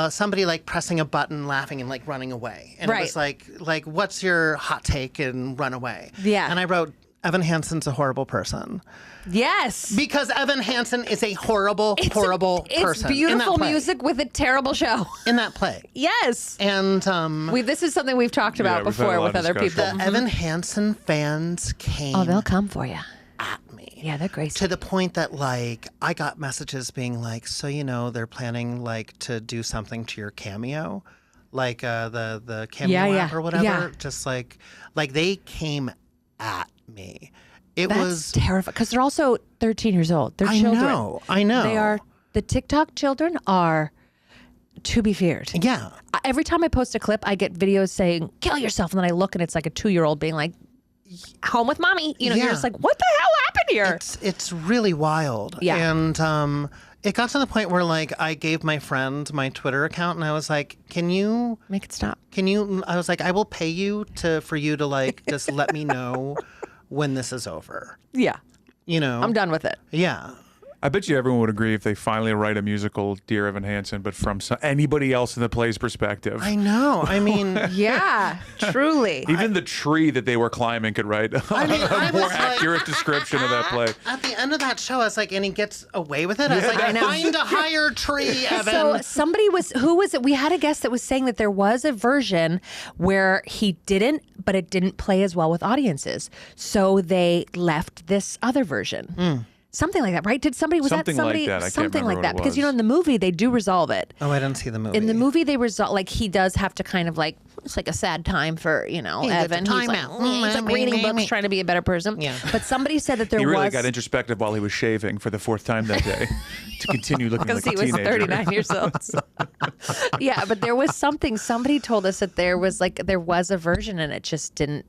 A: somebody like pressing a button, laughing, and like running away. And
B: Right.
A: it was like, what's your hot take, and run away.
B: Yeah.
A: And I wrote, Evan Hansen's a horrible person.
B: Yes.
A: Because Evan Hansen is a horrible person.
B: It's beautiful music with a terrible show.
A: In that play.
B: Yes.
A: And
B: this is something we've talked about
D: we've had a
B: before
D: lot
B: with
D: of
B: other people.
D: discussion.
A: the Evan Hansen fans came
B: Oh, they'll come for you.
A: at me.
B: Yeah, they're crazy.
A: To the point that, like, I got messages being like, so, you know, they're planning, like, to do something to your cameo. Like, the cameo app or whatever.
B: Yeah.
A: Just like they came at me. It
B: That's
A: was
B: terrifying because they're also 13 years old. They're children.
A: I know.
B: They are. The TikTok children are to be feared.
A: Yeah.
B: Every time I post a clip, I get videos saying "kill yourself," and then I look and it's like a 2-year-old being like, "Home with mommy." You know,
A: Yeah.
B: you're just like, "What the hell happened here?"
A: It's really wild.
B: Yeah.
A: And it got to the point where, like, I gave my friend my Twitter account, and I was like, "Can you
B: Make it stop.
A: I was like, I will pay you for you to, like, just let me know when this is over."
B: Yeah,
A: You know?
B: I'm done with it.
A: Yeah.
D: I bet you everyone would agree if they finally write a musical, Dear Evan Hansen, but from anybody else in the play's perspective.
A: I know. I mean,
B: Yeah, truly.
D: Even the tree that they were climbing could write
A: I mean, I
D: a more
A: was like-
D: accurate description of that play.
A: at the end of that show, I was like, and he gets away with it? I was like,
B: I know.
A: find a higher tree, Evan.
B: So somebody who was it? We had a guest that was saying that there was a version where he didn't, but it didn't play as well with audiences. So they left this other version. Something like that, right? Did somebody was
D: Something
B: that
D: like
B: somebody
D: that. I can't
B: something
D: remember
B: like
D: what
B: that?
D: it
B: Because you know
D: was.
B: in the movie they do resolve it.
A: Oh, I didn't see the movie.
B: In the movie they resolve like he does have to kind of like it's like a sad time for
A: He
B: Evan.
A: gets a
B: He's like,
A: timeout.
B: he's like reading books, trying to be a better person.
A: Yeah.
B: But somebody said that there
D: He really
B: was
D: got introspective while he was shaving for the 4th time that day to continue looking like
B: because
D: a
B: he was
D: teenager.
B: 39 years old. Yeah, but there was something. Somebody told us that there was a version and it just didn't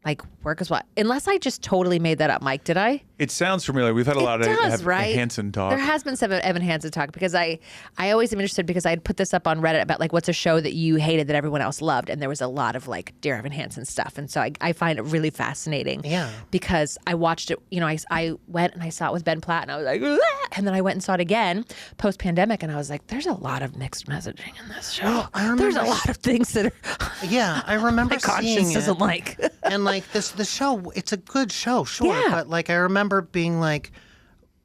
B: like work as well. Unless I just totally made that up, Mike. Did I?
D: It sounds familiar. We've had a lot of
B: right?
D: Hansen talk.
B: There has been some Evan Hansen talk because I always am interested because I had put this up on Reddit about like what's a show that you hated that everyone else loved, and there was a lot of like Dear Evan Hansen stuff, and so I find it really fascinating.
A: Yeah.
B: Because I watched it, you know, I went and I saw it with Ben Platt, and I was like, "Ah!" And then I went and saw it again post pandemic, and I was like, there's a lot of mixed messaging in this show. There's a lot of things that are
A: Yeah, I remember
B: my
A: seeing
B: conscience
A: it.
B: doesn't like.
A: And like the show, it's a good show, sure.
B: Yeah.
A: But like I remember being like,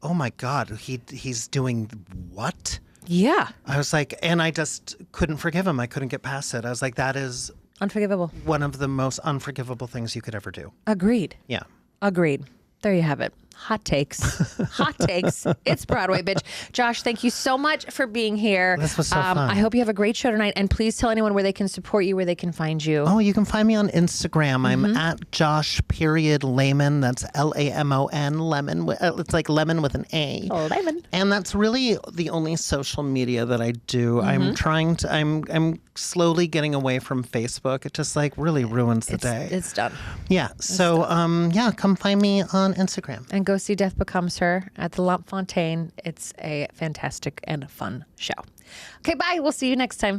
A: oh my God, he's doing what?
B: Yeah,
A: I was like, and I just couldn't forgive him. I couldn't get past it. I was like, that is
B: unforgivable.
A: one of the most unforgivable things you could ever do.
B: Agreed.
A: Yeah.
B: Agreed. There you have it. Hot takes. Hot takes. It's Broadway, bitch. Josh, thank you so much for being here.
A: This was so fun.
B: I hope you have a great show tonight. And please tell anyone where they can support you, where they can find you.
A: Oh, you can find me on Instagram. I'm at Josh.Lamon. That's Lamon. Lemon. It's like lemon with an A.
B: Oh, Lemon.
A: And that's really the only social media that I do. I'm trying to. I'm slowly getting away from Facebook. It just like really ruins the day.
B: It's done.
A: Yeah. So yeah, come find me on Instagram.
B: And go see Death Becomes Her at the Lamp Fontaine. It's a fantastic and fun show. Okay, bye. We'll see you next time.